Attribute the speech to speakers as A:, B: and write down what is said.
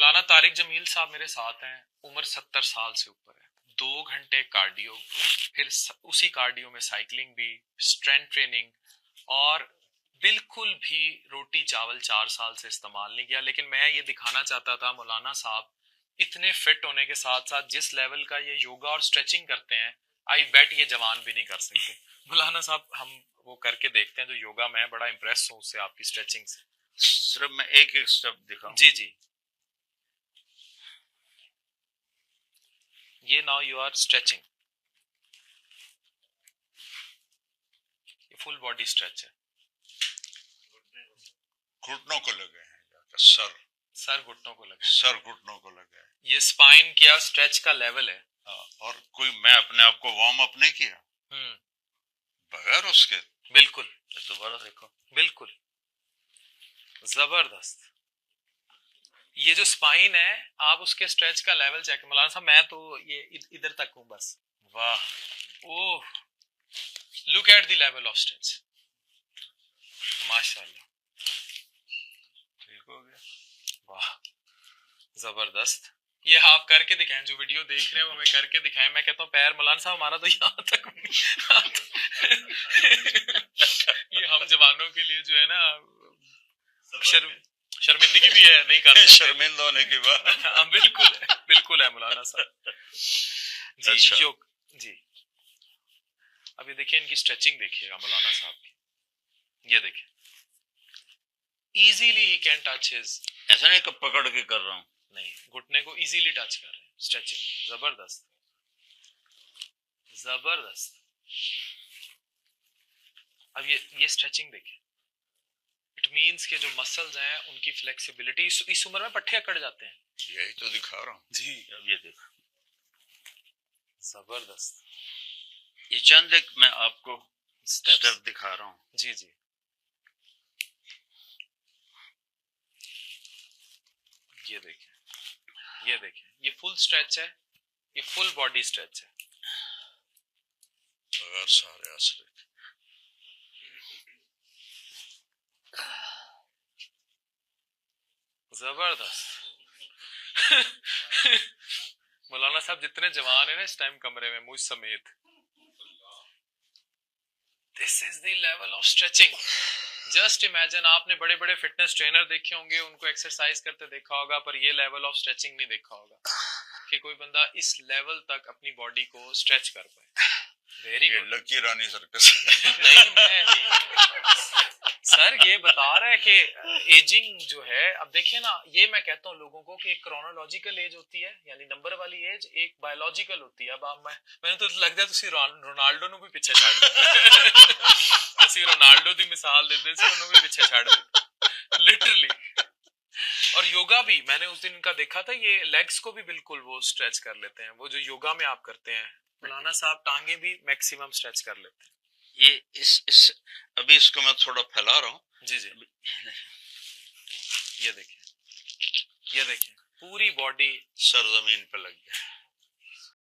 A: मौलाना तारिक जमील साहब मेरे साथ हैं, उम्र 70 साल से ऊपर है। 2 घंटे कार्डियो, फिर उसी कार्डियो में साइकिलिंग भी, स्ट्रेंथ ट्रेनिंग, और बिल्कुल भी रोटी चावल 4 साल से इस्तेमाल नहीं किया। लेकिन मैं ये दिखाना चाहता था मौलाना साहब इतने फिट होने के साथ साथ जिस लेवल का ये योगा और स्ट्रेचिंग करते हैं, आई बेट ये जवान भी नहीं कर सकते। मौलाना साहब हम वो करके देखते हैं जो योगा, मैं बड़ा इंप्रेस हूँ उससे, आपकी स्ट्रेचिंग से।
B: सिर्फ मैं एक एक स्टेप दिखाऊं?
A: जी जी। ये नाउ यू आर स्ट्रेचिंग, ये फुल बॉडी स्ट्रेच है।
B: घुटनों को लगे हैं, सर
A: घुटनों को लगे,
B: सर घुटनों को लगे हैं।
A: ये स्पाइन क्या स्ट्रेच का लेवल है।
B: और कोई मैं अपने आप को वार्म अप नहीं किया बगैर उसके।
A: बिल्कुल,
B: दोबारा देखो,
A: बिल्कुल जबरदस्त। ये जो स्पाइन है, आप उसके स्ट्रेच का लेवल चेक। मौलाना साहब मैं तो ये इधर तक हूं बस। वाह, oh, look at the level of stretch, माशाल्लाह,
B: ठीक हो गया।
A: वाह, जबरदस्त। ये आप करके दिखाएं, जो वीडियो देख रहे हैं वो हमें करके दिखाएं। मैं कहता हूँ पैर मौलाना साहब हमारा तो यहाँ तक ये हम जवानों के लिए जो है ना शर्मिंदगी भी है, नहीं कर सकते
B: शर्मिंदा होने की बात।
A: हाँ, बिल्कुल है मौलाना साहब जी।
B: अच्छा।
A: जी अब ये देखिए, इनकी स्ट्रेचिंग देखिएगा मौलाना साहब की। ये देखिए, easily he can touch his,
B: ऐसा नहीं कि पकड़ के कर रहा हूँ,
A: नहीं, घुटने को इजीली टच कर रहे हैं। स्ट्रेचिंग जबरदस्त, जबरदस्त। अब ये स्ट्रेचिंग देखिए, इट मींस के जो मसल्स हैं उनकी फ्लेक्सिबिलिटी, इस उम्र में पट्टे अकड़ जाते हैं।
B: यही तो दिखा रहा हूँ
A: जी।
B: अब ये देखो,
A: जबरदस्त।
B: ये चंद एक मैं आपको स्टेप दिखा रहा हूँ।
A: जी जी, ये देखिए, ये फुल स्ट्रेच है, ये फुल बॉडी स्ट्रेच है
B: बगैर सारे आसरे।
A: जबरदस्त। मौलाना साहब जितने जवान है ना इस टाइम कमरे में, मुझ समेत, this is the level of stretching. Just imagine, आपने बड़े बड़े फिटनेस ट्रेनर देखे होंगे, उनको एक्सरसाइज करते देखा होगा, पर ये लेवल ऑफ स्ट्रेचिंग नहीं देखा होगा कि कोई बंदा इस लेवल तक अपनी बॉडी को स्ट्रेच कर पाए। Very good.
B: लकी रानी सर्कस।
A: नहीं, मैं सर ये बता रहा है कि एजिंग जो है, अब देखिए ना, ये मैं कहता हूँ लोगों को कि एक क्रोनोलॉजिकल एज होती है, यानी नंबर वाली एज, एक बायोलॉजिकल होती है। अब आप मैंने तो लगता है तुसी रोनाल्डो ਨੂੰ ਵੀ ਪਿੱਛੇ ਛੱਡ ਦਿੱਤਾ। ਅਸੀਂ रोनाल्डो ਦੀ ਮਿਸਾਲ ਦਿੰਦੇ ਸੀ, ਉਹਨੂੰ ਵੀ ਪਿੱਛੇ ਛੱਡ ਦਿੱਤਾ लिटरली। और योगा भी मैंने उस दिन इनका देखा था, ये लेग्स को भी बिल्कुल वो स्ट्रेच कर लेते हैं, वो जो योगा में आप करते हैं मौलाना साहब, टांगे भी मैक्सिमम स्ट्रेच कर लेते हैं।
B: ये इस अभी इसको मैं थोड़ा फैला रहा हूँ।
A: जी जी, ये देखिए पूरी बॉडी
B: सर जमीन पे लग गया।